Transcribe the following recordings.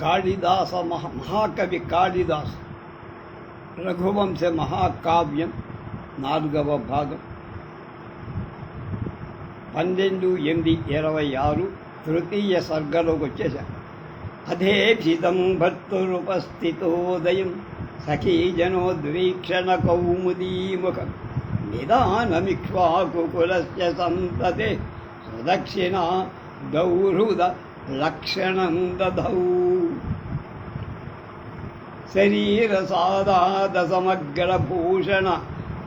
కాళిదాస మహాకవి కాళిదాస్ రఘువంశ మహాకావ్యం 4వ భాగం 12/8/26 తృతీయ సర్గలోకి వచ్చేశారు. అధేభితం భర్తురుపస్థితోదయం సఖీజనోద్వీక్షణ కౌముదీముఖం నిదానమిక్ష్వాకుకులస్య సంతతే సుదక్షిణ దౌహృద లక్షణం దధౌ శరీరసాదాద సమగ్రభూషణ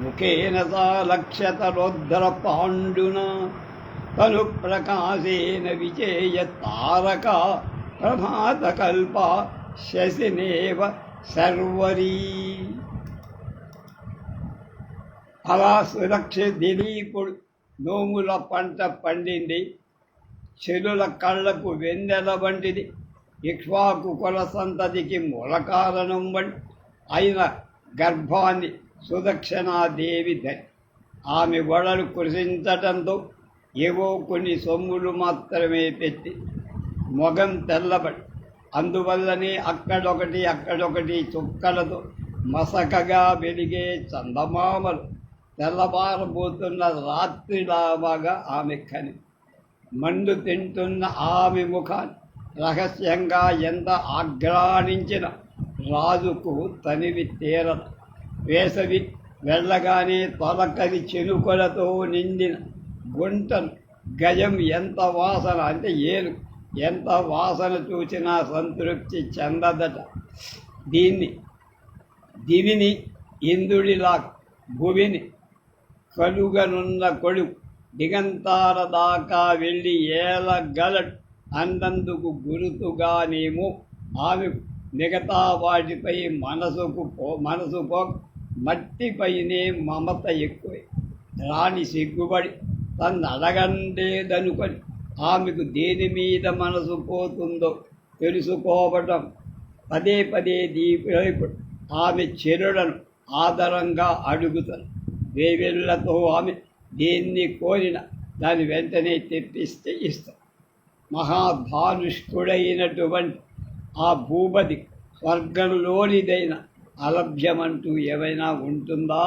ముఖేన సా లక్ష్యతరోద్ధర పాండున తను ప్రకాశేన విజేయ తారక ప్రభాతకల్ప శశినేవ శర్వరీ. అలా సురక్ష దిలీపుడు నోముల పంట పండింది. చెలుల కళ్ళకు వెన్నెల వంటిది. ఇక్ష్వాకు కుల సంతతికి మూల కారణం వంటి అయిన గర్భాన్ని సుదక్షిణాదేవి ధరి ఆమె గొడలు కృషించటంతో ఏవో కొన్ని సొమ్ములు మాత్రమే పెట్టి మొగం తెల్లబడి అందువల్లనే అక్కడొకటి చుక్కలతో మసకగా వెలిగే చందమామలు తెల్లబారబోతున్న రాత్రిలాగా ఆమె కని మండు తింటున్న ఆమె ముఖాన్ని రహస్యంగా ఎంత ఆగ్రానించిన రాజుకు తనివి తీరదు. వేసవి వెళ్ళగానే తొలకరి చెనుకొలతో నిండిన గుంటను గజం ఎంత వాసన అంటే ఏలు ఎంత వాసన చూసినా సంతృప్తి చెందదట. దివిని ఇంద్రుడిలా భువిని కలుగనున్న కొడుకు దిగంతార దాకా వెళ్ళి ఏలగలడు అన్నందుకు గురుతుగానేమో ఆమె మిగతా వాటిపై మనసు మట్టిపైనే మమత ఎక్కువ. రాణి సిగ్గుపడి తను అడగండేదనుకొని ఆమెకు దేని మీద మనసు పోతుందో తెలుసుకోవటం పదే దీపుడు ఆమె చెరులను ఆదరంగా అడుగుతారు. వేవెళ్లతో ఆమె దేన్ని కోరిన దాని వెంటనే తెప్పిస్తే ఇస్తాం. మహాధానుష్కుడైనటువంటి ఆ భూపతి స్వర్గంలోనిదైన అలభ్యమంటూ ఏమైనా ఉంటుందా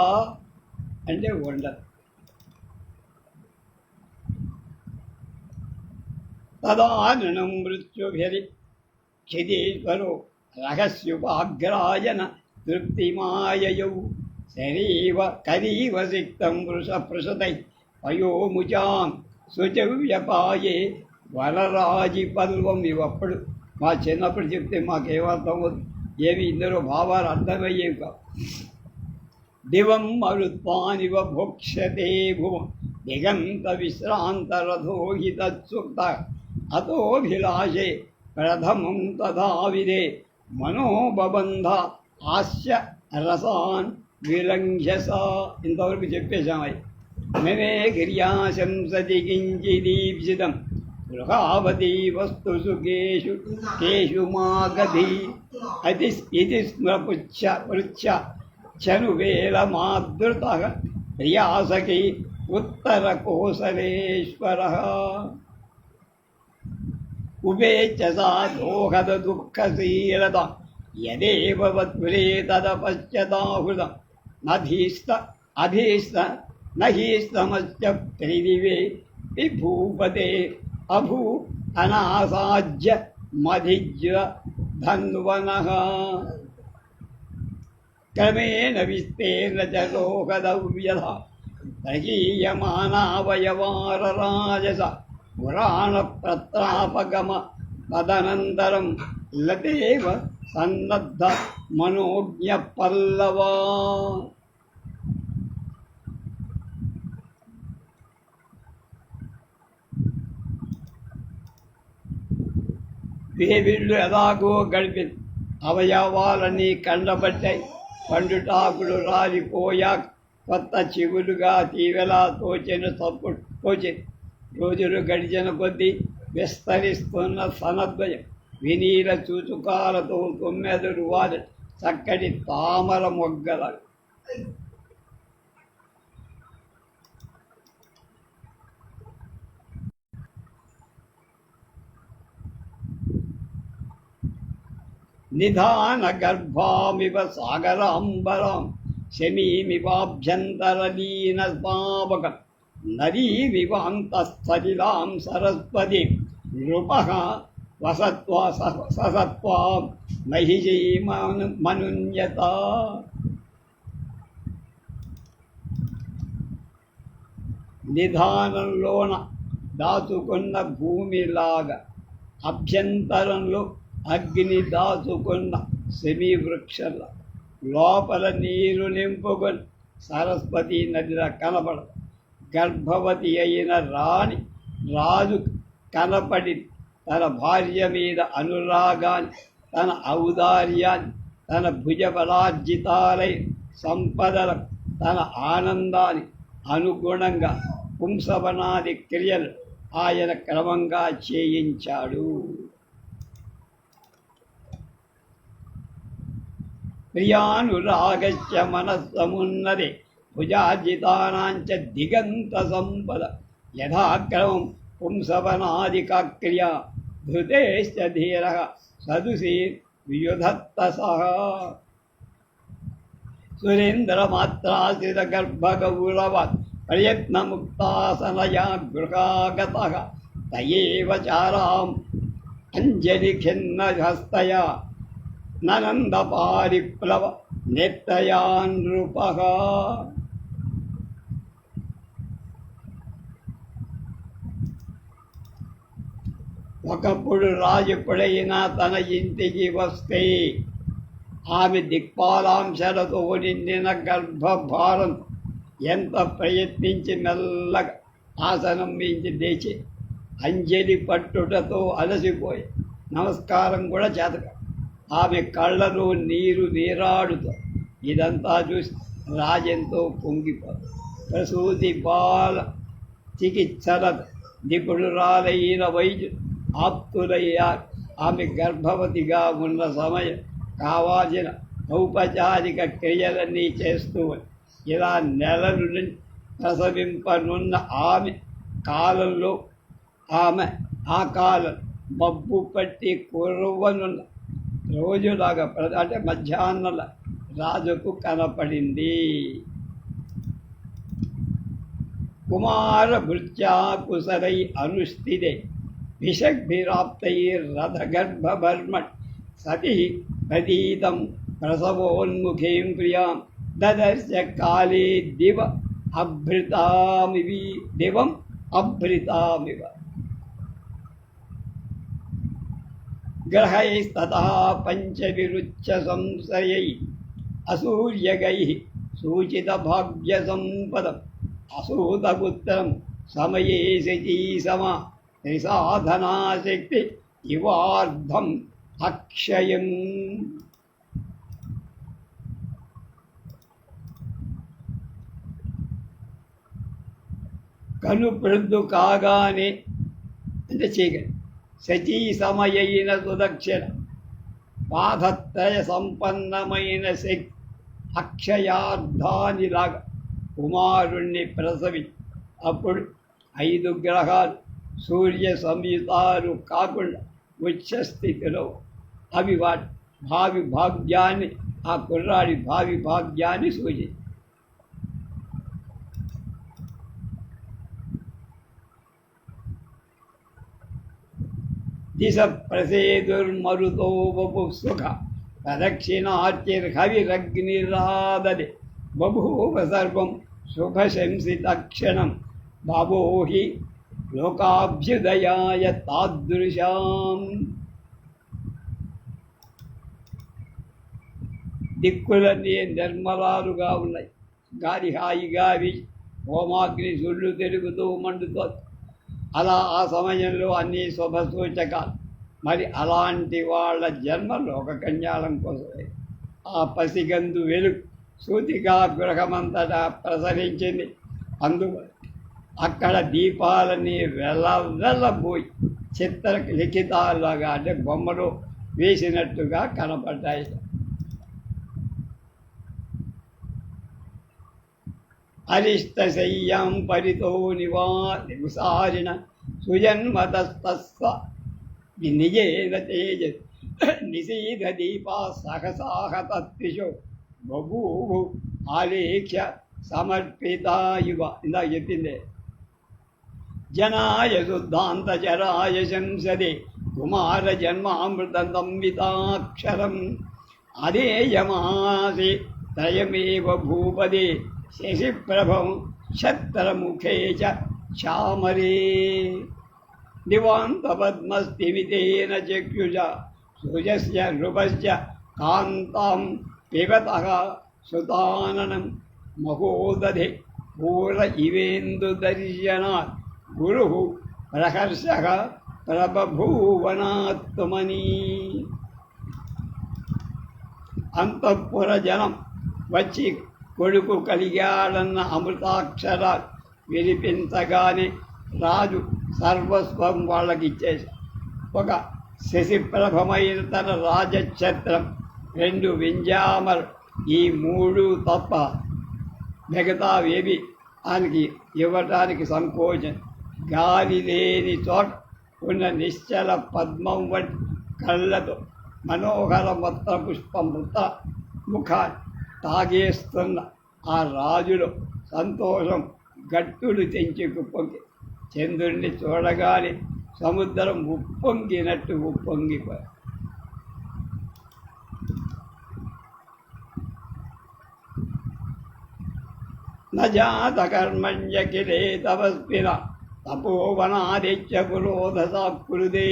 అంటే ఉండదు. తదాననం మృత్యుభిరి చిదీశ్వరో రహస్యుపాగ్రాయన తృప్తిమాయయౌ శరీవ కరీవ సిక్తం వృషపృషతై పయోముచాం శుచవ్యపాయే వరరాజి పల్వం. ఇవప్పుడు మా చిన్నప్పుడు చెప్తే మాకేమర్థం ఏమి ఇందులో భావాలు అర్థమయ్యేవి కావు. దివం మరుత్వానివ భోక్ష్యతే భువం దిగంత విశ్రాంతరథోహితత్సుక్త అతోభిలాషే ప్రథమం తథావిదే మనోబబంధ హాస్య రసాన్ విలంఘ్యస. ఇంతవరకు చెప్పేశామై. మేమే గిర్యాశంసతి కించిదీప్సితం గృహావతి వస్తుసు కేషు మాగధి ఇది స్మృపృచ్ఛ చనువేల మాదృత ప్రియాసకి ఉత్తర కోసలేశ్వర ఉభేచ్చసా దోహద దుఃఖశీలత యదేవ వత్పురే తదపశ్యతాహృత నహీస్తమస్య త్రిదివే విభూపతే అభూ అనాసాజ్య మధిజ్య ధన్వనః. క్రమేణ విస్తేర్ణ చ లోకదవ్యధ ప్రహీయమానావయవారరాజస పురాణ ప్రత్రాపగమ తదనంతరం లతేవ సన్నద్ధ మనోజ్ఞ పల్లవా. వేవిళ్ళు ఎలాగో గడిపి అవయవాలన్నీ కండబట్టాయి. పండుటాకులు రాలిపోయా కొత్త చెవులుగా తీవెలా తోచింది. రోజులు గడిచిన కొద్దీ విస్తరిస్తున్న సనద్వయం వినీల చూచుకాలతో తొమ్మెదురు వారి చక్కటి తామర మొగ్గల నిధాన గర్భామివ సాగరాంబరాం శమీమివాభ్యంతరలీన పావకం నరీమివాంతస్థలిలాం సరస్వతి నృపః వసత్వా ససత్వాం మహిషీ మనున్యత. నిధానంలోన దాచుకున్న భూమిలాగా, అభ్యంతరంలో అగ్ని దాచుకున్న శమీవృక్షల, లోపల నీరు నింపుకొని సరస్వతి నదిలా కనపడదు. గర్భవతి అయిన రాజు కనపడి తన భార్య మీద అనురాగాన్ని, తన ఔదార్యాన్ని, తన భుజబలార్జితాలై సంపదల, తన ఆనందాన్ని అనుగుణంగా పుంసవనాది క్రియలు ఆయన క్రమంగా చేయించాడు. ప్రియానురాగశ్చ మనస్సమున్నదే భుజార్జితానాంచ దిగంత సంపద యథాక్రమం పుంసవనాదికా క్రియా ధృతేశ్చ ధీరః సదుషీ వియుధత్త సహ. సురేంద్రమాత్రాశ్రిత గర్భగౌరవాత్ ప్రయత్నముక్తాసనయా గృహాగతః తయేవ చారాం అంజలిఖిన్నహస్తయా ననందపారిప్లవ నేత్రయా నృపః. ఒకప్పుడు రాజు ఎప్పుడైనా తన ఇంటికి వస్తే ఆమె దిక్పాలాంశాలతో నిండిన గర్భభారం ఎంత ప్రయత్నించి మెల్లగా ఆసనం మించి లేచి అంజలి పట్టుటతో అలసిపోయి నమస్కారం కూడా చేతక ఆమె కళ్ళలో నీరు నీరాడుతో. ఇదంతా చూసి రాజెంతో పొంగిపోదు. ప్రసూతి బాల చికిత్సల నిపుణురాలైన వైద్యులు ఆప్తులయ్యారు. ఆమె గర్భవతిగా ఉన్న సమయం కావాల్సిన ఔపచారిక క్రియలన్నీ చేస్తూ ఇలా నెలలు ప్రసవింపనున్న ఆమె కాలంలో ఆ కాలం మబ్బు పట్టి కుర్రవనున్న రోజులాగా అంటే మధ్యాహ్నాల రాజుకు కనపడింది. కుమార భృత్యాకుసరై అనుష్ఠితే విషగ్భిరాప్తైరథగర్భబర్మణ్ సతి ప్రతీతం ప్రసవోన్ముఖీం ప్రియాం దదర్శ కాళే దివం అభృతామివ. గ్రహైస్తతః పంచవిరుచ్య సంశయై అసూర్యగై సూచిత భాగ్య సంపదం అసూతపుత్రం సమయే శచీ సమా త్రిసాధనాశక్తి ఇవార్ధం అక్షయం. కనుప్రొద్దు కాగానే అంటే చీకటి, శచీ సమయైన సుదక్షిణ పాదత్రయ సంపన్నమైన శక్తి అక్షయార్ధానిలాగా కుమారుణ్ణి ప్రసవి. అప్పుడు 5 గ్రహాలు సూర్య సంయుతాలు కాకుండా ఉచ్చస్థితిలో అవి వాటి భావి భాగ్యాన్ని, ఆ కుర్రాడి భావి భాగ్యాన్ని సూచించి దిశ ప్రసేదుర్మరుతో వపు సుఖ ప్రదక్షిణార్చిర్హవిరగ్నిరాదది బభూవ సర్వం శుభశంసితక్షణం బాబోహి లోకాభ్యుదయాయ తాదృశాం. దిక్కులన్నీ నిర్మలాలుగా ఉన్నాయి. గాలి హాయిగా హోమాగ్ని సుళ్ళు తిరుగుతూ మండుతోంది. అలా ఆ సమయంలో అన్ని శుభ సూచకాలు. మరి అలాంటి వాళ్ళ జన్మ లోక కళ్యాణం కోసమే. ఆ పసిగందు వెలుగు సూతిగా గృహమంతటా ప్రసరించింది. అందువల్ల అక్కడ దీపాలని వెళ్ళబోయి చిత్ర లిఖితాలుగా అంటే బొమ్మలు వేసినట్టుగా కనపడ్డాయి. అరిష్టశయ్యాం పరితో నివాసారిణ సుజన్మతస్తస్వ నిజేన తేజ నిశీధదీపా సహసాహతత్రిషు బభూవు ఆలేఖ్య సమర్పితాయువ. ఇందాక చెప్పిందే. జనాయ శుద్ధాంతచరాయ శంసదే కుమార జన్మామృతం సంవితాక్షరం అదేయమాసి త్రయమేవ భూపదే శశిప్రభం ఛత్రముఖే చ చామరే దివాంతపద్మస్థిమితేన చక్షుష సూర్యస్య నృపశ్చ కాంతాం పిబతః సుతాననం మహోదధే పూర ఇవేందుదర్శనాత్ గురుః ప్రహర్షః ప్రభూవనాత్మని. అంతఃపుర జనం వచ్చి కొడుకు కలిగాడన్న అమృతాక్షర వినిపించగానే రాజు సర్వస్వం వాళ్ళకిచ్చేసి ఒక శశిప్రభమైన తన రాజఛత్రం, 2 వింజామర్, ఈ 3 తప్ప మిగతావేవి ఆయనకి ఇవ్వటానికి సంకోచం. గాలి లేని చోట ఉన్న నిశ్చల పద్మం వంటి కళ్ళతో మనోహర వస్త్ర పుష్పమృత ముఖాన్ని తాగేస్తున్న ఆ రాజులో సంతోషం గట్టులు తెంచుకుప్పొంగి చంద్రుణ్ణి చూడగానే సముద్రం ఉప్పొంగినట్టు ఉప్పొంగిపోయి నజాతకర్మణ్యకిలే తపస్విన తపోవనాదిత్య పురోధసాకృదే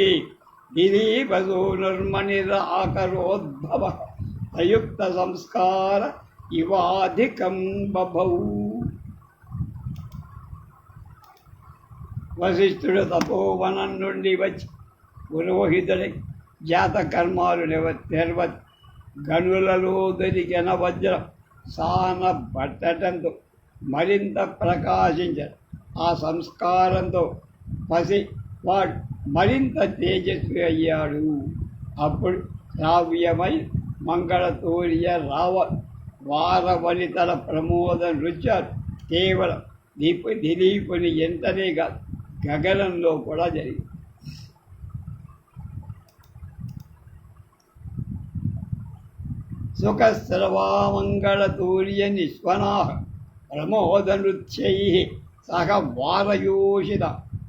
దిలీపసూనుర్మణిరాకరోద్భవ ప్రయుక్త సంస్కార ఇవాధికం బభౌ. వశిష్ఠుడు తపోవనం నుండి వచ్చి పురోహితుడై జాతకర్మాలు నిర్వత్ గనులలో దొరికిన వజ్రం సాన పట్టడంతో మరింత ప్రకాశించాడు. ఆ సంస్కారంతో వాడు మరింత తేజస్వి అయ్యాడు. అప్పుడు శ్రావ్యమై మంగళతూర్య వారవనితల ప్రమోద నృత్యాలు కేవలం దిలీపుని ఎంతనే కాదు గగనంలో కూడా జరిగింది. సుఖస్రవామంగళతూర్య నిస్వనాః ప్రమోద నృత్యై సహ వారయోషిత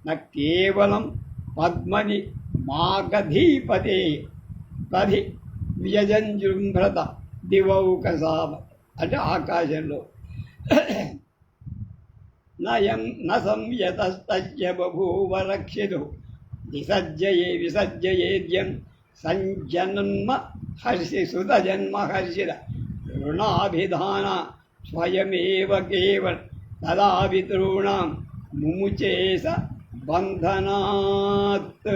న కేవలం పద్మని మాగధీపతే తది వ్యజంజృంభ్రత దివౌకసామ. అంటే ఆకాశంలో న సంయతస్తస్య బభూవ రక్షితు విసర్జయేద్యం సంజన్మ హర్షి సుతజన్మ హర్షిత రుణాభిధాన స్వయమేవ కేవల తదా పితॄణాం ముముచేస బంధనాత్.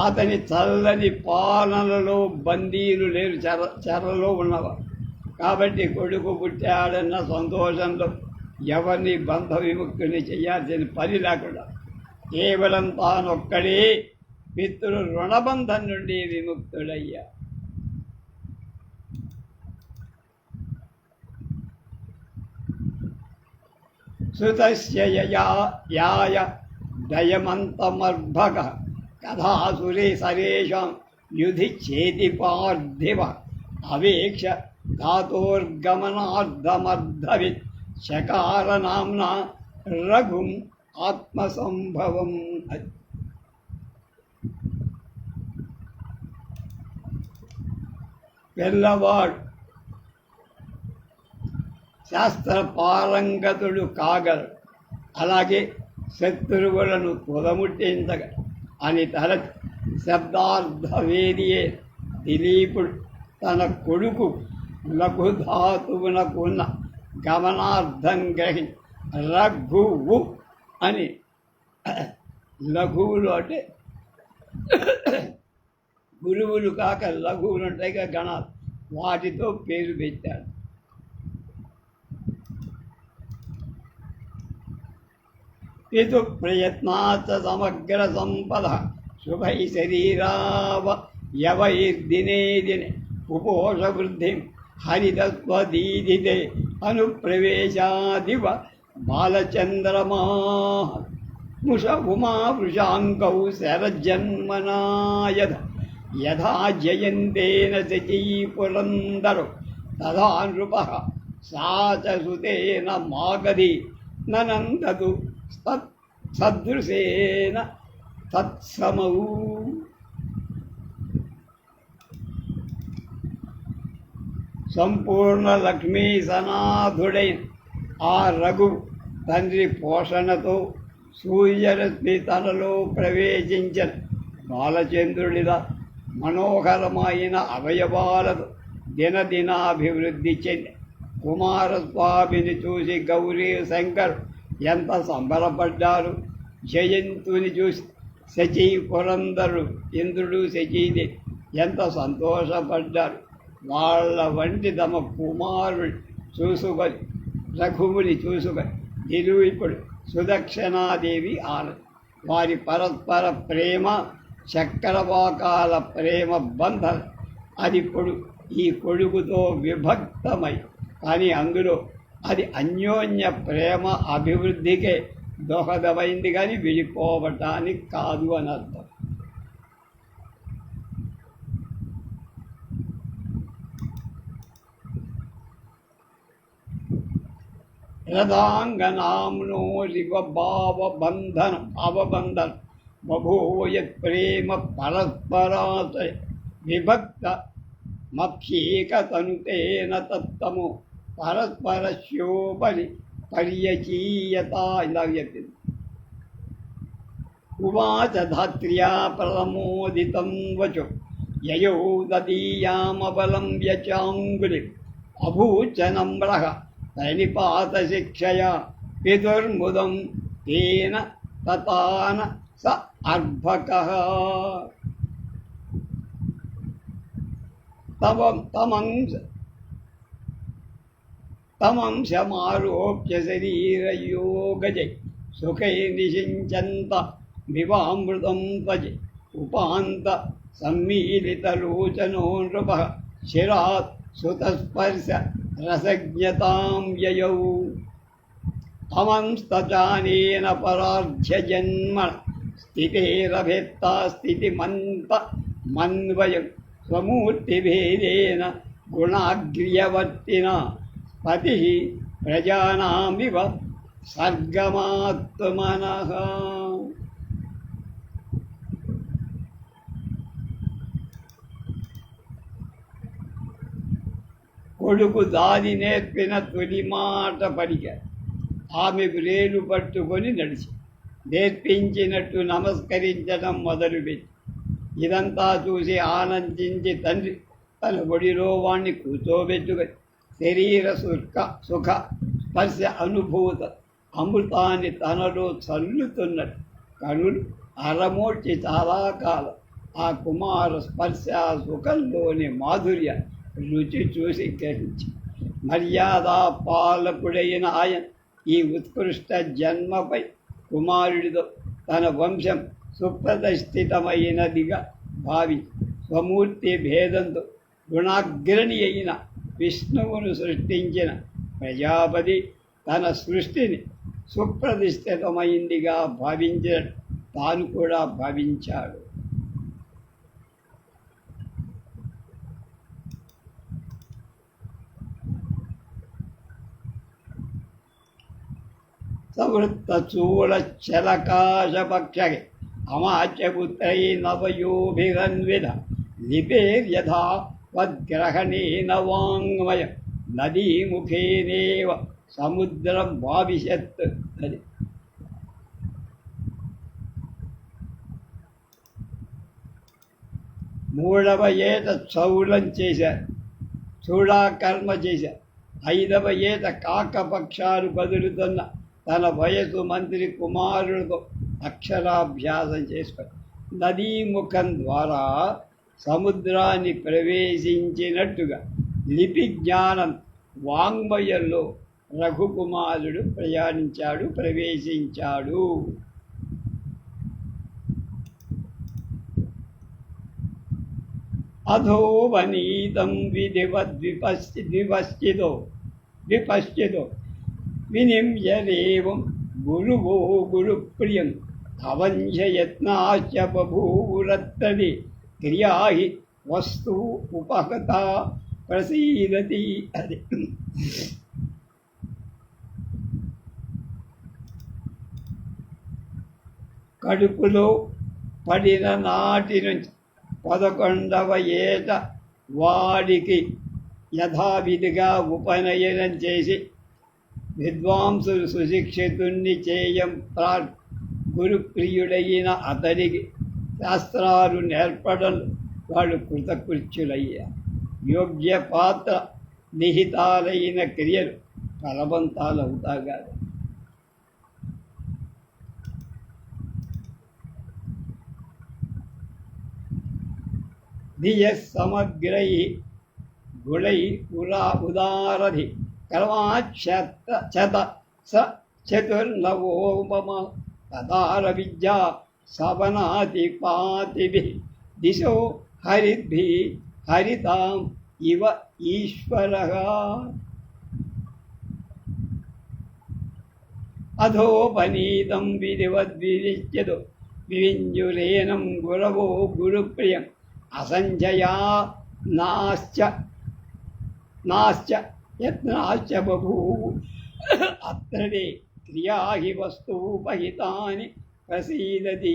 అతని చల్లని పాలనలో బందీలు లేరు, చెరలో ఉన్నవారు. కాబట్టి కొడుకు పుట్టాడన్న సంతోషంలో ఎవరిని బంధ విముక్తుని చేయాల్సిన పని లేకుండా కేవలం తానొక్కడే పితృ రుణబంధం నుండి విముక్తుడయ్యా. సుతస్య యాయ దయమంతమర్భగ కథాసురే సరేషాం యుధి చేతి పార్థివ అవేక్ష ధాతోర్గమనార్థమర్ధవిత్ శకార నామ్నా రఘుం ఆత్మసంభవం. పిల్లవాడు శాస్త్ర పారంగతుడు కాగలడు, అలాగే శత్రువులను తుదముట్టించగలడు అని తలచి శబ్దార్థవేదియే దిలీపుడు తన కొడుకు లఘుధాతువునకున్న గమనార్థం గ్రహించి రఘువు అని, లఘువులు అంటే గురువులు కాక లఘువులు ఉంటాయి గణాలు, వాటితో పేరు పెట్టాడు. పితు ప్రయత్నాత్ సమగ్ర సంపద శుభై శరీరావ యవైర్దినే దినే ఉపోష వృద్ధిం హరితస్వదీదితే అనుప్రవేశాదివ బాలచంద్రమా. ముష ఉమావృషాంకౌ శరజన్మనా యథా జయంతేన శచీ పురందరో తథా నృపః సా చ సుతేన మాగధి ననందతు సదృశేన తత్సమౌ. సంపూర్ణ లక్ష్మీ సనాథుడైన ఆ రఘు తండ్రి పోషణతో సూర్యరశ్మి తనలో ప్రవేశించిన బాలచంద్రుడిలా మనోహరమైన అవయవాలతో దినదినాభివృద్ధి చెంది కుమారస్వామిని చూసి గౌరీ శంకర్ ఎంత సంబరపడ్డారు. జయంతుని చూసి శచీ పురందరు ఇంద్రుడు శచీదేవి ఎంత సంతోషపడ్డారు. వాళ్ళ వంటి తమ కుమారుడు చూసుకొని రఘువుని చూసుకొని నిరూపుడు సుదక్షిణాదేవి ఆనంద. వారి పరస్పర ప్రేమ చక్రవాకాల ప్రేమ బంధం అది ఈ కొడుకుతో విభక్తమై, కానీ అందులో అది అన్యోన్య ప్రేమ అభివృద్ధికే దోహదమైంది, కానీ విడిపోవటానికి కాదు అని అర్థం. రథాంగనామ్నోరివ భావబంధనం బభూయత్ ప్రేమ పరస్పరాశయ విభక్త మప్యేకతనుతేన తత్తము పరస్పరస్యోపరి పర్యచీయత. ఇందాక చెప్పింది. ఉవాచ ధాత్ర్యా ప్రమోదితం వచో యయో దదీయామవలంబ్య చాంగులి అభూచ నమ్రః తనిపాత శిక్షయా పితుర్ముదం తేన తతాన స అర్భకః. తమంశమారోప్య శరీరయోగజై సుఖై నిషించంత వివామృతం పజి ఉపాంత సమ్మీలితలోచనో నృపః శిరాత్ సుతస్పర్శ రసజ్ఞతాం యయౌ. అమంస్తచానేన పరార్ధ్యజన్మన స్థితేరభేత్తా స్థితిమంత మన్వయం స్వమూర్తిభేదేన గుణాగ్ర్యవర్తిన పతి ప్రజానామివ సర్గమాత్మనః. కొడుకు దారి నేర్పిన తొలి మాట పలిక ఆమె వ్రేలు పట్టుకొని నడిచి నేర్పించినట్టు నమస్కరించడం మొదలుపెట్టి ఇదంతా చూసి ఆనందించి తండ్రి తన ఒడిలో వాణ్ణి కూర్చోబెట్టుకొని శరీర సుఖ స్పర్శ అనుభూత అమృతాన్ని తనలో చల్లుతున్నట్టు కనులు అరమోడ్చి చాలా కాలం ఆ కుమార స్పర్శ సుఖంలోని మాధుర్య రుచి చూసి గ్రహించి మర్యాద పాలకుడైన ఆయన ఈ ఉత్కృష్ట జన్మపై కుమారుడితో తన వంశం సుప్రతిష్ఠితమైనదిగా భావి స్వమూర్తి భేదంతో గుణాగ్రణి అయిన విష్ణువును సృష్టించిన ప్రజాపతి తన సృష్టిని సుప్రతిష్ఠితమైందిగా భావించిన తాను కూడా భావించాడు. సంవృత్తచూళచలకాశపక్షగే అమాచ్యపుత్రై నవయోభిరన్విధ లిపేర్యథా వద్గ్రహణేన వాంగ్మయం నదీముఖేనేవ సముద్రం భావిష్యత్. అది మూడవ ఏట చౌళం చేశారు, చూడాకర్మ చేశారు. ఐదవ ఏట కాకపక్షాలు కదులుతున్న తన వయసు మంత్రి కుమారుడితో అక్షరాభ్యాసం చేసుకొని నదీముఖం ద్వారా సముద్రాన్ని ప్రవేశించినట్టుగా లిపి జ్ఞానం వాంగ్మయంలో రఘుకుమారుడు ప్రవేశించాడు. అధోవనీతం విపశ్చితో వినిమ్యదేవం గురువో గురుప్రియం అవంశయత్నాశ్చ బభూవురత్తడి క్రియా హి వస్తు ఉపహత ప్రసీదతి. అది కడుపులో పడిన నాటి నుంచి 11వ ఏట వాడికి యథావిధిగా ఉపనయనం చేసి విద్వాంసులు సుశిక్షితుణ్ణి చేయం గురుప్రియుడైన అతడికి శాస్త్రాలు నేర్పడం వాళ్ళు కృతకృత్యులయ్యారు. యోగ్య పాత్ర నిహితాలైన క్రియలు ఫలవంతాలవుతాగారు. ధియ సమగ్రై గుణై ఉదారధి కర్మాక్షత చతుర్నవోపమ తదార విద్యా సవనాతి పాతిభి దిశో హరిద్భి హరితాం ఇవ ఈశ్వరః. అధోపనీతం విధివద్విరిచ్యతో వివింజురేనం గురవో గురుప్రియం అసంజయా నాశ్చ యత్నాశ్చ బభూవు అత్రడే క్రియా హి వస్తూపహితాని ప్రసీదతి.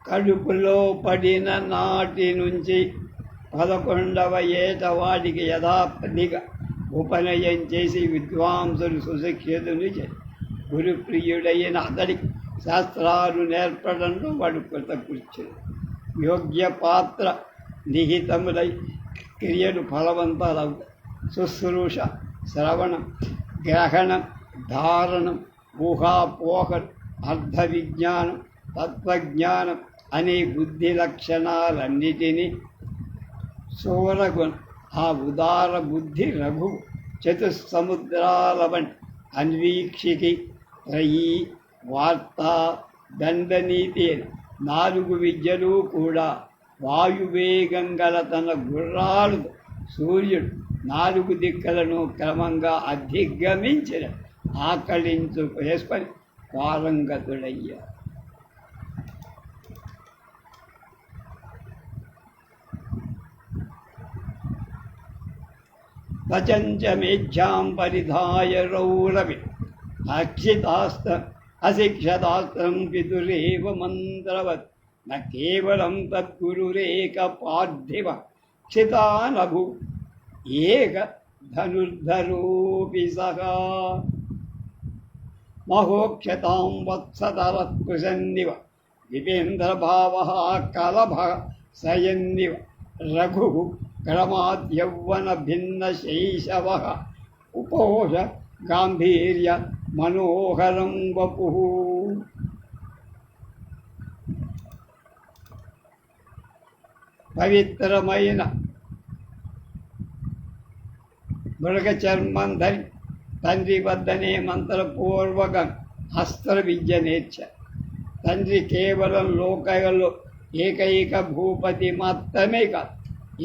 కడుపులో పడిన నాటి నుంచి 11వ ఏట వాడికి యథాపతిగా ఉపనయం చేసి విద్వాంసులు సుశిక్షితుని గురుప్రియుడైన అతడికి శాస్త్రాలు నేర్పడంలో వాడు కృతకృత్యుడు. యోగ్య పాత్ర నిహితములై క్రియలు ఫలవంతాలవుతాయి. శుశ్రూష, శ్రవణం, గ్రహణం, ధారణం, ఊహాపోహం, అర్థ విజ్ఞానం, తత్వజ్ఞానం అనే బుద్ధి లక్షణాలన్నిటినీ సూరగుణ ఆ ఉదార బుద్ధి రఘువు చతుస్సముద్రాల వంటి అన్వీక్షికి త్రయీ వార్త దండనీతి 4 విద్యలు కూడా వాయువేగం గల తన గుర్రాలు సూర్యుడు 4 దిక్కులను క్రమంగా అధిగమించిన ఆకళించు వేసుకొని పారంగతుడయ్యారు. పచంచ మేధ్యాం పరిధాయ రౌరవి అశిక్షతాస్త్రం పితురేవ మంత్రవత్ న కేవలం తద్గురురేక పార్థివ క్షితానభు ఏక ధనుర్ధరోపి సహా మహోక్షతాం వత్సతరత్కుశన్నివ విపేంద్రభావ కలభ సయన్నివ రఘు క్రమాద్యౌవన భిన్న శైశవ ఉపోష గాంభీర్య మనోహరం వపు. పవిత్రమైన మృగ చర్మం ధరి తండ్రి వద్దనే మంత్రపూర్వక అస్త్ర విద్య నేర్చారు. తండ్రి కేవలం లోకలో ఏకైక భూపతి మాత్రమే కాదు,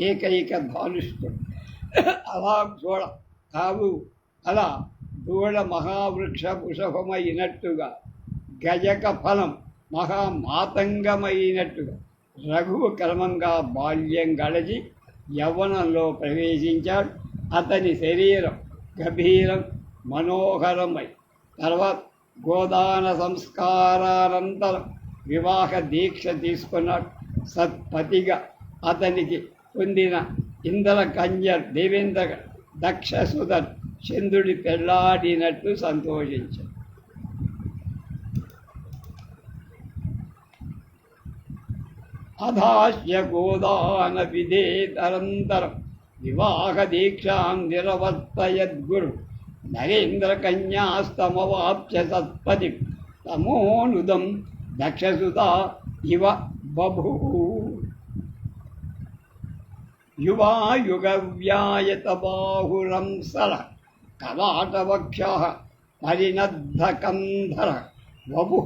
ఏకైక ధానుష్ఠుడు. అలా అలా దూడ మహావృక్ష పుషభమైనట్టుగా గజక ఫలం మహామాతంగమైనట్టుగా రఘువు క్రమంగా బాల్యం గడిచి యవ్వనంలో ప్రవేశించాడు. అతని శరీరం గభీరం మనోహరమై తర్వాత గోదాన సంస్కారానంతరం వివాహ దీక్ష తీసుకున్నాడు. సత్పతిగా అతనికి పొందిన ఇంద్ర కన్యర్ దేవేంద్ర దక్షసుధన్ చంద్రుడి పెళ్లాడినట్టు సంతోషించాడు. అధాస్య గోదాన విధేతరంతరం వివాహ దీక్షాం నిరవర్తయద్గురు నరేంద్ర కన్యాస్తమవాప్య సత్పతి తమోనుదం దక్షసుధా ఇవ బభూ. యువాయుగవ్యాయత బాహురంసర కవాటవక్ష పరిణద్ధకంధర వపు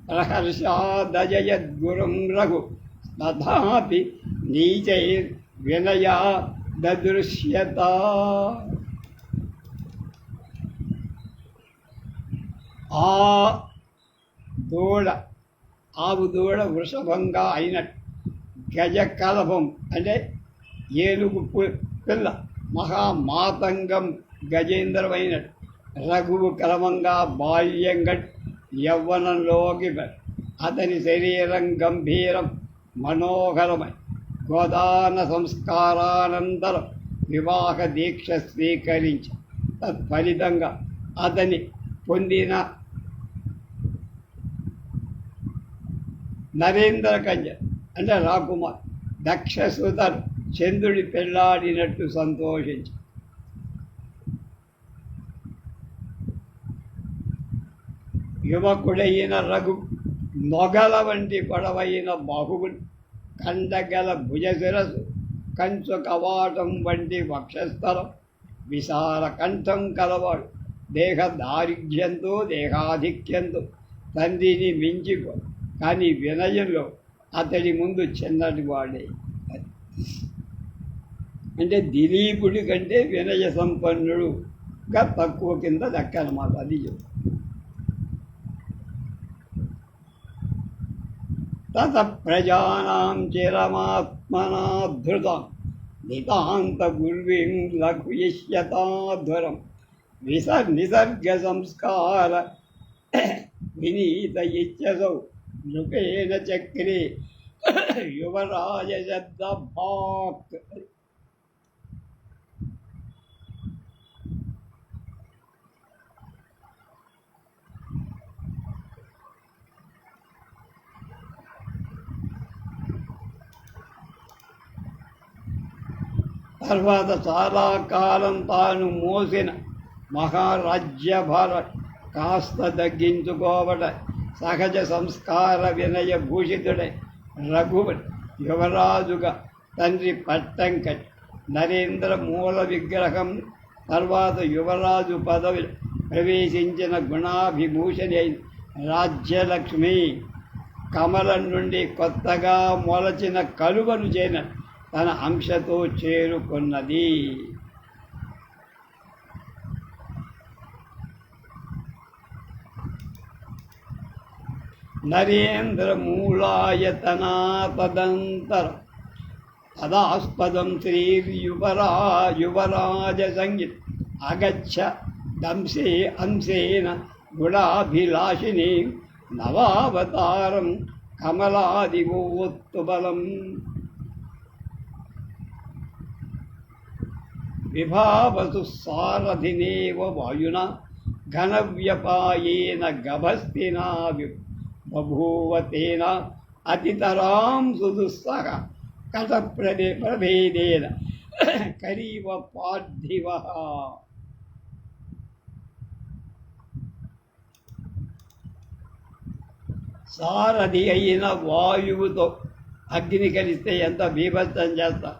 ప్రహర్షాదజయద్గురుం రఘు తథాపి నీచైర్వినయా దదృశ్యత. ఆ దూడ ఆవు దూడ వృషభంగా అయినట్టు, గజ కలభం అంటే ఏనుగు పిల్ల మహామాతంగం గజేంద్రమైనట్టు, రఘువు కలమంగా బాల్యంగా యవ్వనంలోకి అతని శరీరం గంభీరం మనోహరమై గోదాన సంస్కారానంతరం వివాహ దీక్ష స్వీకరించి తత్ఫలితంగా అతని పొందిన నరేంద్ర కంజ అంటే రాకుమార్ దక్షసుతరు చంద్రుడి పెళ్లాడినట్టు సంతోషించి యువకుడైన రఘు మొగల వంటి పొడవైన బాహువులు, కండగల భుజశిరసు, కంచు కవాటం వంటి వక్షస్థలం, విశాల కంఠం కలవాడు, దేహ దారిద్ర్యంతో దేహాధిక్యంతో తండ్రిని మించిపో, కానీ వినయంలో అతడి ముందు చిన్నటి వాడే. అంటే దిలీపుడి కంటే వినయ సంపన్నుడుగా తక్కువ కింద దక్కనమాట. అది తత ప్రజానాం చిరమాత్మనాధృతం నితాంత గుర్విం లఘుయిష్యతాధ్వరం నిసర్గ సంస్కార వినీత ఇత్యసౌ నృపేణ చక్రే యువరాజ శబ్ద భాక్. తర్వాత చాలా కాలం తాను మోసిన మహారాజ్యభార కాస్త తగ్గించుకోవట సహజ సంస్కార వినయ భూషితుడై రఘువు యువరాజుగా తండ్రి పట్టం కట్టి నరేంద్ర మూల విగ్రహం తర్వాత యువరాజు పదవి ప్రవేశించిన గుణాభిభూషణి అయిన రాజ్యలక్ష్మి కమలం నుండి కొత్తగా మొలచిన కలువను చేన తన అంశతో చేరుకున్నది. నరేంద్ర మూలాయతనా తదంతరం తదాస్పదం శ్రీయువరాజ సంగీత అగచ్చ దంసే అంశేన గుణాభిలాషిని నవావతారం కమలాదివోత్తుబలం విభావసు సారథినేవ వాయునా ఘనవ్యపాయేన గభస్తినా బభూవ తేన అతితరాం సుదుస్సహ కథ ప్రభేదేన కరీవ పార్థివ. సారథి అయిన వాయువుతో అగ్ని కలిస్తే ఎంత బీభత్సం చేస్తా,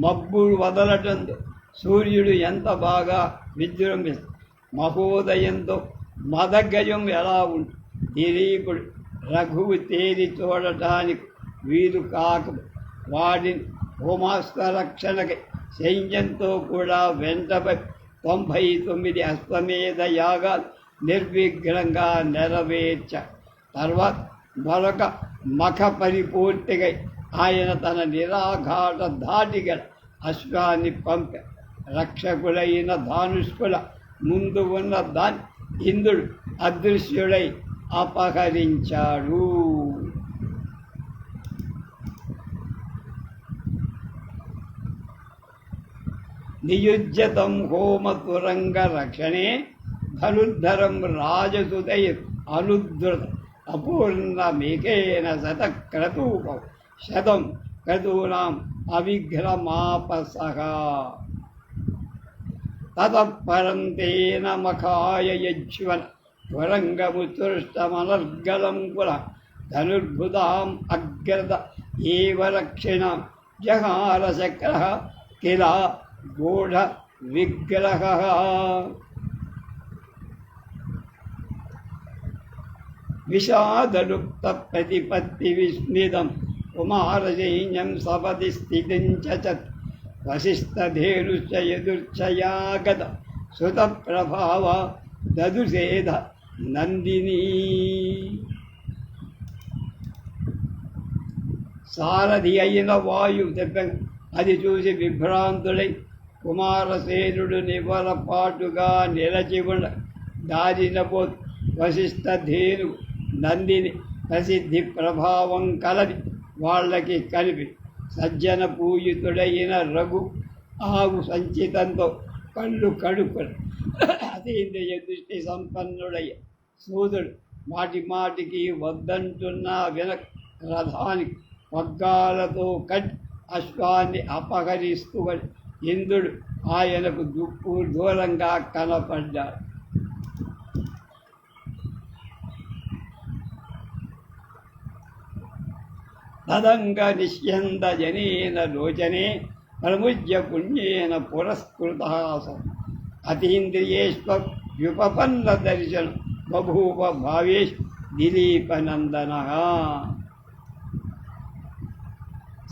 మబ్బులు వదలటంతో సూర్యుడు ఎంత బాగా విజృంభిస్తాడు, మహోదయంతో మదగజం ఎలా ఉంటుంది. దిలీపుడు రఘువు తేరి చూడటానికి వీలు కాక వాడిని హోమాస్త్ర రక్షణకి సైన్యంతో కూడా వెంటపై 99 అశ్వమేధ యాగాలు నిర్విఘ్నంగా నెరవేర్చ తర్వాత మరొక మఖ పరిపూర్తిగా ఆయన తన నిరాఘాట ధాటిగల అశ్వాన్ని పంప రక్షకులైన ధానుష్కుల ముందు ఉన్న దాన్ని ఇంద్రుడు అదృశ్యుడై అపహరించాడు. నియుజ్యతం హోమతురంగ రక్షణే ధనుర్ధరం రాజసుదయ అనుద్ధృత అపూర్ణమేకేన శతక్రతూపం శతం క్రతూనాం అవిఘ్రమాపసః. తతఃపరం తేన మఖాయ యజ్వన త్వరంగముత్సృష్టమనర్గలం పునః ధనుర్భుతాం అగ్రత ఏవ రక్షిణాం జహార శక్రః కిల గూఢ విగ్రహః. విషాదలుప్త ప్రతిపత్తి విస్మితం కుమారసైన్యం సపది స్థితిం చ వశిష్ఠధేనుశ్చ యదుర్చయాగత సుతప్రభావ దదుసేధ నందిని. సారథి అయిన వాయువు చెప్పాను. అది చూసి విభ్రాంతుడై కుమారసేనుడు నివలపాటుగా నిలచి ఉండ దారిన పో వశిష్ఠధేను నందిని ప్రసిద్ధి ప్రభావం కలది వాళ్ళకి కలిపి సజ్జన పూజితుడైన రఘు ఆవు సంచితంతో కళ్ళు కడుక్కొని అతీంద్రియ దృష్టి సంపన్నుడయ్య సూదుడు మాటి మాటికి వద్దంటున్నా వినక రథానికి పగ్గాలతో కట్టి అశ్వాన్ని అపహరిస్తూ ఇంద్రుడు ఆయనకు దూరంగా కనపడ్డాడు. తదంగ నిష్యంద జనేన లోచనే ప్రముజ్య పుణ్యేన పురస్కృతాసం అతీంద్రియేష్వ్యుపపన్న దర్శనం బభూవ భావేష్ దిలీపనందన.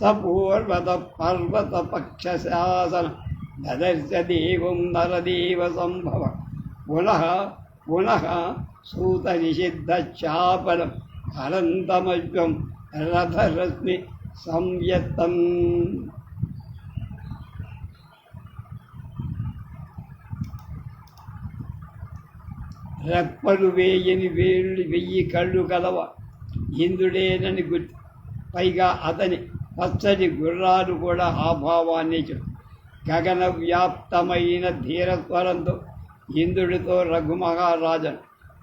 సపూర్వత పర్వత పక్షశాసన దదర్శ దేవం నరదేవ సంభవ పునః పునః సూత నిషిద్ధ చాపలం అనంతమజ్వం రథరశ్మి సంయత్తం. రెప్పలు వేయని 1000 కళ్ళు కలవ ఇంద్రుడేనని గుర్తు. పైగా అతని పచ్చడి గుర్రాలు కూడా ఆ భావాన్ని గగన వ్యాప్తమైన ధీరస్వరంతో ఇంద్రుడితో రఘుమహారాజన్,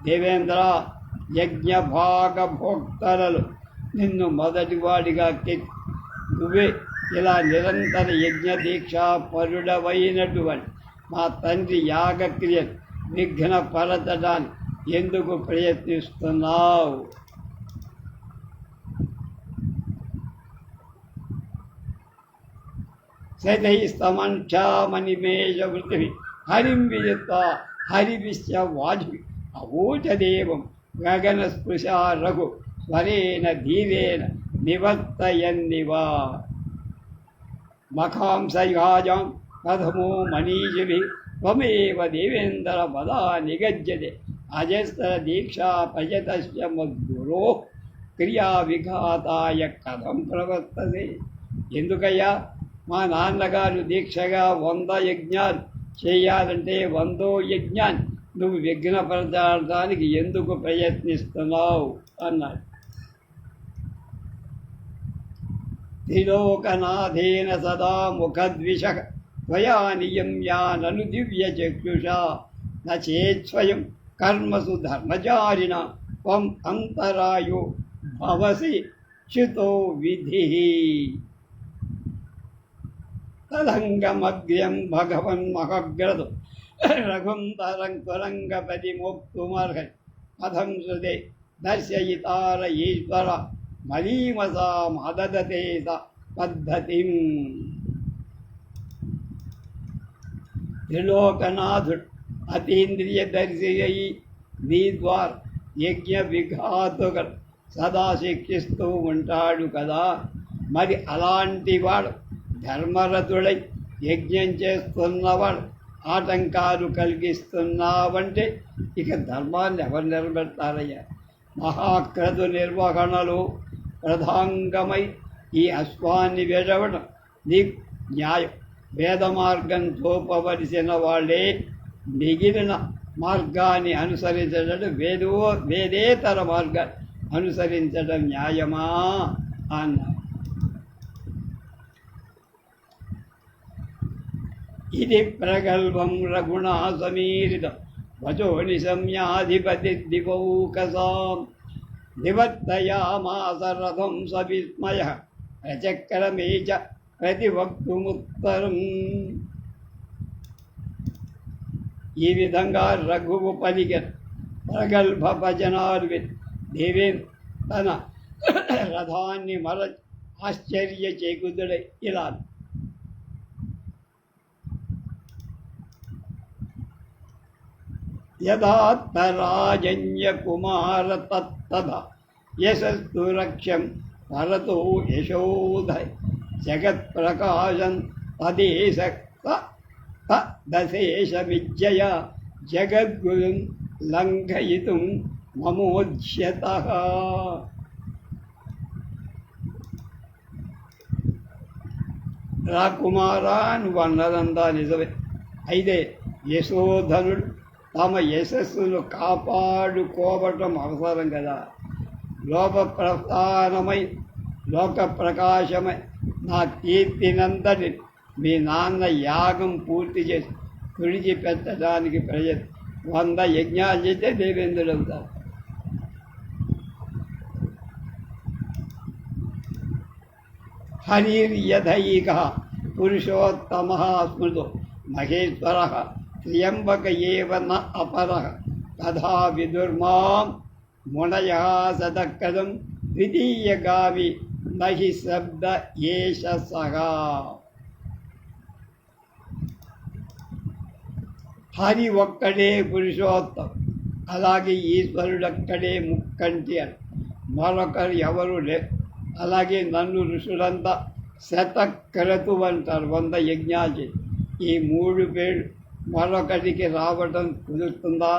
దేవేంద్ర, యజ్ఞభాగ భోక్తలలో నిన్ను మొదటివాడిగా నువ్వే ఇలా నిరంతర యజ్ఞ దీక్షా పరుడవైనటువంటి మా తండ్రి యాగక్రియ విఘ్నపరచడానికి ఎందుకు ప్రయత్నిస్తున్నావు? శతైస్తమంక్షామనిమేష వృత్తి హరిం విజిత్వా హరివిశ్చ వాజ్వి అవోచదేవం గగనస్పృశా రఘు స్వరేణ ధీరేణ నివర్తయన్నివా. మఖాంసయాజాం కథమో మనీషిభి త్వమేవ దేవేంద్ర పదా నిగజ్యతే అజస్ర దీక్షా పయతస్య మద్గురో క్రియా విఘాతాయ కథం ప్రవర్తతే. ఎందుకయ్యా మా నాన్నగారు దీక్షగా 100 యజ్ఞాలు చేయాలంటే 100వ యజ్ఞాన్ని నువ్వు విఘ్నపరచడానికి ఎందుకు ప్రయత్నిస్తున్నావు అన్నాడు. త్రిలోకనాథేన సదా ముఖద్విష త్వయా నియమ్యానను దివ్యచక్షుషా నేత్స్వయం కర్మసు ధర్మచారిణ త్వం అంతరాయో భవసి చ్యుతో విధి. తదంగమగ్ర్యం భగవన్మహగ్రదు రఘుం తరంగపతి మోక్తుమర్హ కథం సుదే దర్శయితార ఈశ్వర మలీమసా మదదతే స పద్ధతిం. త్రిలోకనాథుడు అతీంద్రియ దర్శయి నీ ద్వారా యజ్ఞ విఘాతుకలు సదా శిక్షిస్తూ ఉంటాడు కదా. మరి అలాంటి వాడు ధర్మరథుడై యజ్ఞం చేస్తున్నవాడు ఆటంకాలు కలిగిస్తున్నావంటే ఇక ధర్మాన్ని ఎవరు నిలబెడతారయ్యా? మహాక్రతు నిర్వహణలో ప్రధాంగమై ఈ అశ్వాన్ని విడవడం నీకు న్యాయం. వేద మార్గం చూపవలసిన వాళ్ళే మిగిలిన మార్గాన్ని అనుసరించడం వేదేతర మార్గాన్ని అనుసరించడం న్యాయమా అన్నారు. ఇది ప్రగల్భం రఘుణా సమీరితం వచో నిశమ్యాధిపతి దివౌకసాం నివర్తయామాస రథం సవిస్మయ ప్రచక్రమే చ ప్రతివక్తుముత్తరం. ఈ విధంగా రఘువు పలికిన ప్రగల్భ భజనాలు దేవేంద్ర తన రథాన్ని ఆశ్చర్య చేకుదుడై ఇలా యథాత్మరాజన్యకుమార తత్తథా యశస్తు రక్ష్యం భరతో యశోధై జగత్ప్రకాశం తదేశ తదశేషమిజ్జయ జగద్గురుం లంఘయితుం మమోజ్యతః. రాకుమారా నువ్వు అన్నదంతా నిజమే. అయితే యశోధనుడు తమ యశస్సును కాపాడుకోవటం అవసరం కదా. లోక ప్రకాశమై నా కీర్తినంతటి మీ నాన్న యాగం పూర్తి చేసి విడిచిపెట్టడానికి 100 యజ్ఞాలు చేస్తే దేవేంద్రుడు అవుతారు. హరిర్యథైక పురుషోత్తమ స్మృతో మహేశ్వర త్ర్యంబక ఏవ న అపరః తథా విదుర్మాం మునయః సదక్కదం ద్వితీయగామి నహి శబ్ద ఏష సహా. హరి ఒక్కడే పురుషోత్తం, అలాగే ఈశ్వరుడొక్కడే ముక్కంటి అని మరొకరు ఎవరు లేరు. అలాగే నన్ను ఋషులంతా శతక్రతు అంటారు, 100 యజ్ఞాలు చేసి. ఈ 3 పేరు మరొకటికి రావటం కుదురుతుందా,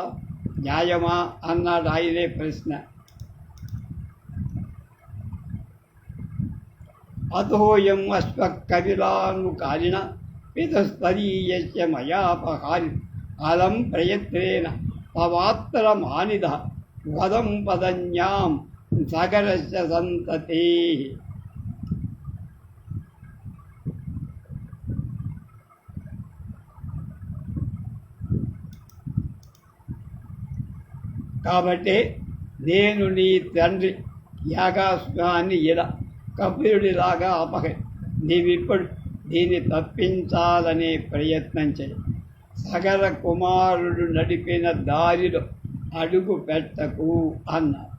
న్యాయమా అన్నాడు ఆయనే ప్రశ్న. అథోయం అశ్వకవిలానుకారిణ పితస్తరీయస్య మయాపహారి అలం ప్రయత్నేన పవాత్రమానిద వదం పదన్యాం సగరస్య సంతతే. కాబట్టి నేను నీ తండ్రి యాగాశ్వాన్ని ఇలా కపిలుడిలాగా అపహ నీవిప్పుడు దీన్ని తప్పించాలనే ప్రయత్నం చేయి. సగర కుమారుడు నడిపిన దారిలో అడుగు పెట్టకు అన్నారు.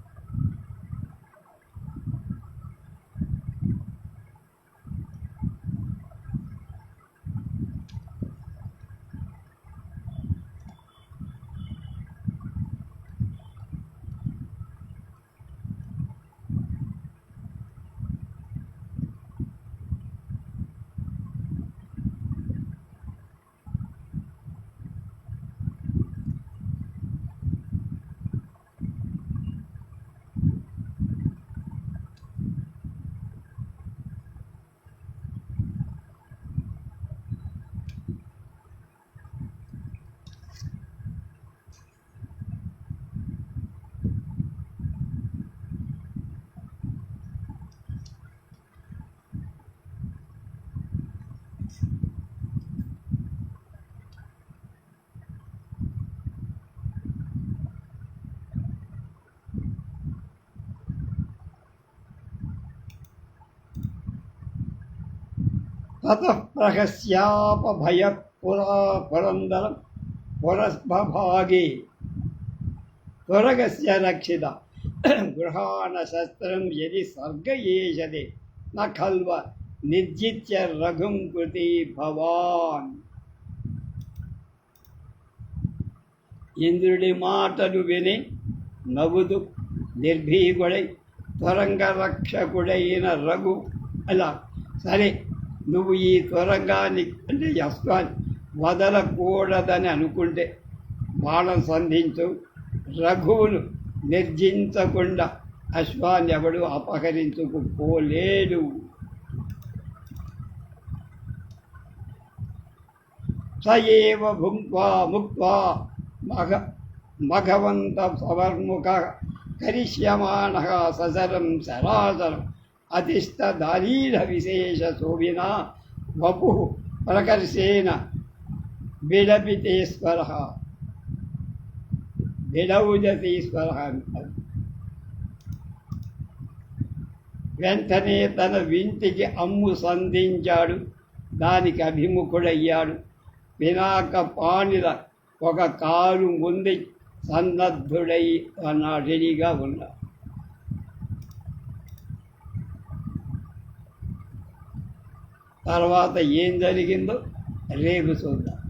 తతః ప్రహస్యాపభయ పురందరం పురస్భాగే త్వరగస్య రక్షిత గృహాణ శస్త్రం యది సర్గయేషదే న ఖల్వ నిర్జిత్య రఘుం కృతి భవాన్. ఇంద్రుడి మాటలు విని నవ్వుతూ నిర్భీకుడై త్వరంగ రక్షకుడైన రఘు అలా, సరే నువ్వు ఈ త్వరంగాన్ని అంటే అశ్వాన్ని వదలకూడదని అనుకుంటే బాణం సంధించు. రఘువును నిర్జించకుండా అశ్వాన్ని ఎవడు అపహరించుకుపోలేడు. సయేవ భుంక్వా ముక్త్వా మఘవంత సవర్ముఖ కరిష్యమాణః ససరం సరాసరం అతిష్టదారీఢ విశేష శోభినా వపు ప్రకర్షేణ బిడపితేశ్వర బిడౌజతీశ్వర. వెంటనే తన వింటికి అమ్ము సంధించాడు, దానికి అభిముఖుడయ్యాడు. పినాక పాణిల ఒక కారు ముందు సన్నద్ధుడై రెడీగా ఉన్నాడు. తర్వాత ఏం జరిగిందో రేపు చూద్దాం.